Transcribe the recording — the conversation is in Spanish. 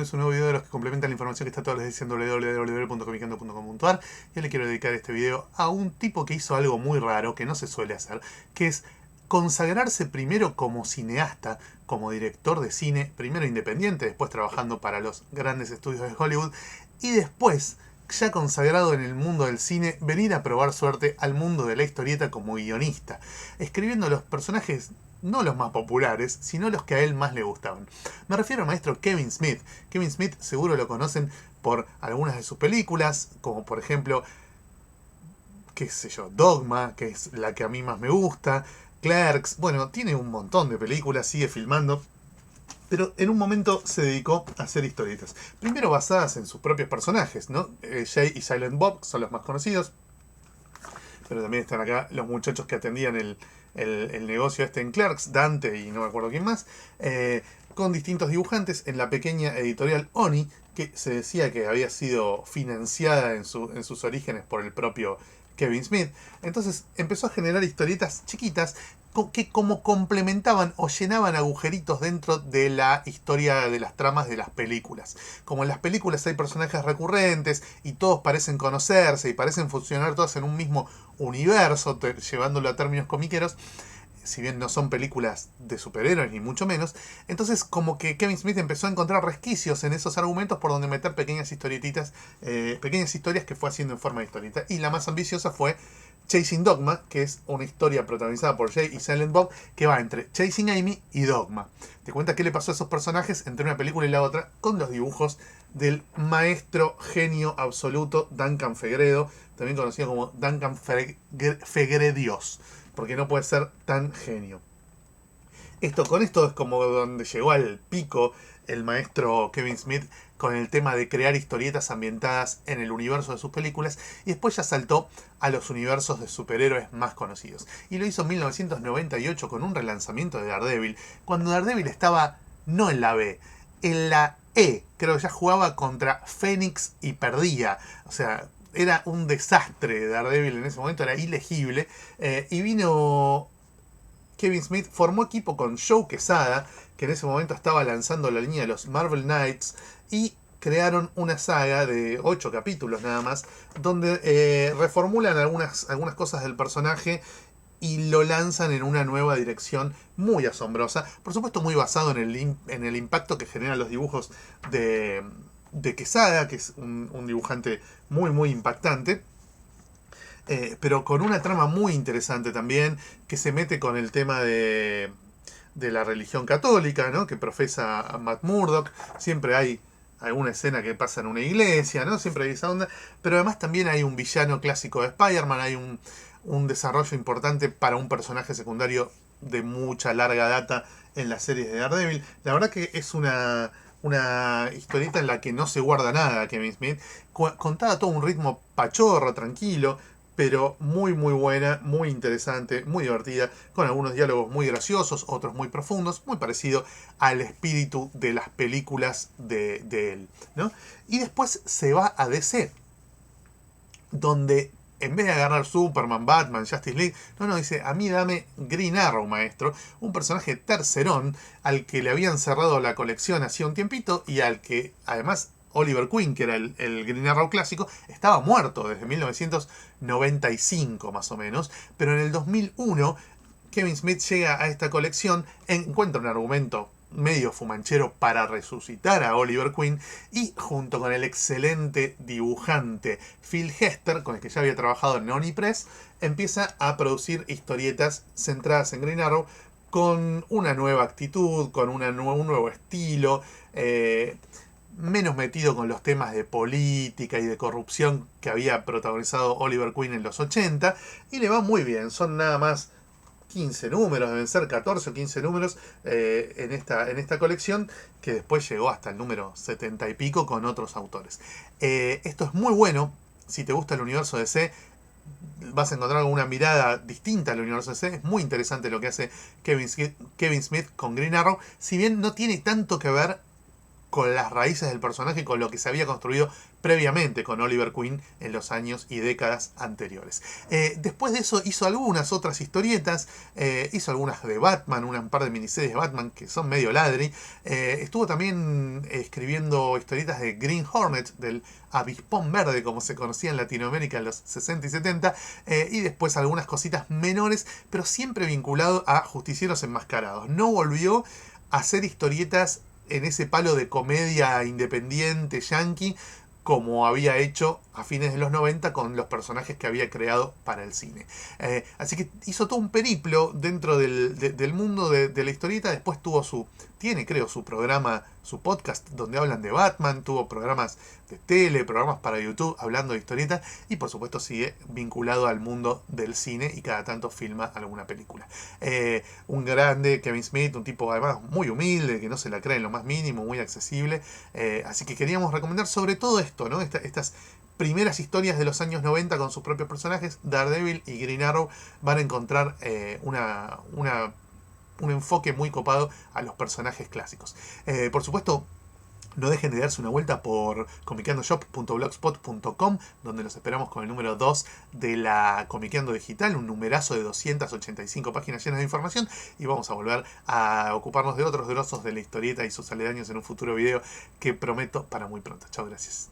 bienvenidos a un nuevo video de los que complementan la información que está todos los días en www.comicando.com.ar. Yo le quiero dedicar este video a un tipo que hizo algo muy raro, que no se suele hacer, que es consagrarse primero como cineasta, como director de cine, primero independiente, después trabajando para los grandes estudios de Hollywood, y después, ya consagrado en el mundo del cine, venir a probar suerte al mundo de la historieta como guionista, escribiendo los personajes no los más populares, sino los que a él más le gustaban. Me refiero al maestro Kevin Smith. Kevin Smith seguro lo conocen por algunas de sus películas, como por ejemplo, qué sé yo, Dogma, que es la que a mí más me gusta, Clerks, bueno, tiene un montón de películas, sigue filmando, pero en un momento se dedicó a hacer historietas. Primero basadas en sus propios personajes, ¿no? Jay y Silent Bob son los más conocidos, pero también están acá los muchachos que atendían el negocio este en Clerks, Dante y no me acuerdo quién más, con distintos dibujantes en la pequeña editorial Oni, que se decía que había sido financiada en sus orígenes por el propio Kevin Smith. Entonces empezó a generar historietas chiquitas que como complementaban o llenaban agujeritos dentro de la historia de las tramas de las películas. Como en las películas hay personajes recurrentes y todos parecen conocerse y parecen funcionar todas en un mismo universo, llevándolo a términos comiqueros, si bien no son películas de superhéroes ni mucho menos, entonces como que Kevin Smith empezó a encontrar resquicios en esos argumentos por donde meter pequeñas historietitas, pequeñas historias que fue haciendo en forma de historieta. Y la más ambiciosa fue Chasing Dogma, que es una historia protagonizada por Jay y Silent Bob, que va entre Chasing Amy y Dogma. Te cuenta qué le pasó a esos personajes entre una película y la otra, con los dibujos del maestro genio absoluto Duncan Fegredo, también conocido como Duncan Fegredios, porque no puede ser tan genio. Con esto es como donde llegó al pico el maestro Kevin Smith con el tema de crear historietas ambientadas en el universo de sus películas, y después ya saltó a los universos de superhéroes más conocidos. Y lo hizo en 1998 con un relanzamiento de Daredevil, cuando Daredevil estaba no en la B, en la E. Creo que ya jugaba contra Fénix y perdía. O sea, era un desastre Daredevil en ese momento, era ilegible. Y vino Kevin Smith, formó equipo con Joe Quesada, que en ese momento estaba lanzando la línea de los Marvel Knights, y crearon una saga de 8 capítulos nada más, donde reformulan algunas cosas del personaje y lo lanzan en una nueva dirección muy asombrosa. Por supuesto muy basado en el impacto que generan los dibujos de Quesada, que es un dibujante muy muy impactante. Pero con una trama muy interesante también, que se mete con el tema de la religión católica, ¿no? Que profesa a Matt Murdock. Siempre hay alguna escena que pasa en una iglesia, ¿no? Siempre hay esa onda. Pero además también hay un villano clásico de Spider-Man, hay un desarrollo importante para un personaje secundario de mucha larga data en las series de Daredevil. La verdad que es una historieta en la que no se guarda nada Kevin Smith, contada a todo un ritmo pachorro, tranquilo, pero muy muy buena, muy interesante, muy divertida, con algunos diálogos muy graciosos, otros muy profundos, muy parecido al espíritu de las películas de él, ¿no? Y después se va a DC, donde en vez de agarrar Superman, Batman, Justice League, no, dice, a mí dame Green Arrow, maestro, un personaje tercerón al que le habían cerrado la colección hacía un tiempito y al que además Oliver Queen, que era el Green Arrow clásico, estaba muerto desde 1995 más o menos, pero en el 2001 Kevin Smith llega a esta colección, encuentra un argumento medio fumanchero para resucitar a Oliver Queen, y junto con el excelente dibujante Phil Hester, con el que ya había trabajado en Oni Press, empieza a producir historietas centradas en Green Arrow con una nueva actitud, con un nuevo estilo, menos metido con los temas de política y de corrupción que había protagonizado Oliver Queen en los 80, y le va muy bien. Son nada más 15 números, deben ser 14 o 15 números en esta colección, que después llegó hasta el número 70 y pico con otros autores. Esto es muy bueno. Si te gusta el universo DC, vas a encontrar una mirada distinta al universo DC. Es muy interesante lo que hace Kevin Smith con Green Arrow, si bien no tiene tanto que ver con las raíces del personaje, con lo que se había construido previamente con Oliver Queen en los años y décadas anteriores. Después de eso hizo algunas otras historietas, hizo algunas de Batman, un par de miniseries de Batman que son medio ladri. Estuvo también escribiendo historietas de Green Hornet, del Avispón Verde, como se conocía en Latinoamérica en los 60 y 70, y después algunas cositas menores, pero siempre vinculado a justicieros enmascarados. No volvió a hacer historietas en ese palo de comedia independiente yankee como había hecho a fines de los 90 con los personajes que había creado para el cine. Así que hizo todo un periplo dentro del mundo de la historieta. Después tiene creo su programa, su podcast donde hablan de Batman, tuvo programas de tele, programas para YouTube hablando de historietas y por supuesto sigue vinculado al mundo del cine y cada tanto filma alguna película. Un grande Kevin Smith, un tipo además muy humilde, que no se la cree en lo más mínimo, muy accesible. Así que queríamos recomendar sobre todo esto, ¿no? Estas primeras historias de los años 90 con sus propios personajes. Daredevil y Green Arrow van a encontrar un enfoque muy copado a los personajes clásicos. Por supuesto, no dejen de darse una vuelta por comiqueandoshop.blogspot.com, donde los esperamos con el número 2 de la Comiqueando Digital, un numerazo de 285 páginas llenas de información, y vamos a volver a ocuparnos de otros grosos de la historieta y sus aledaños en un futuro video que prometo para muy pronto. Chao, gracias.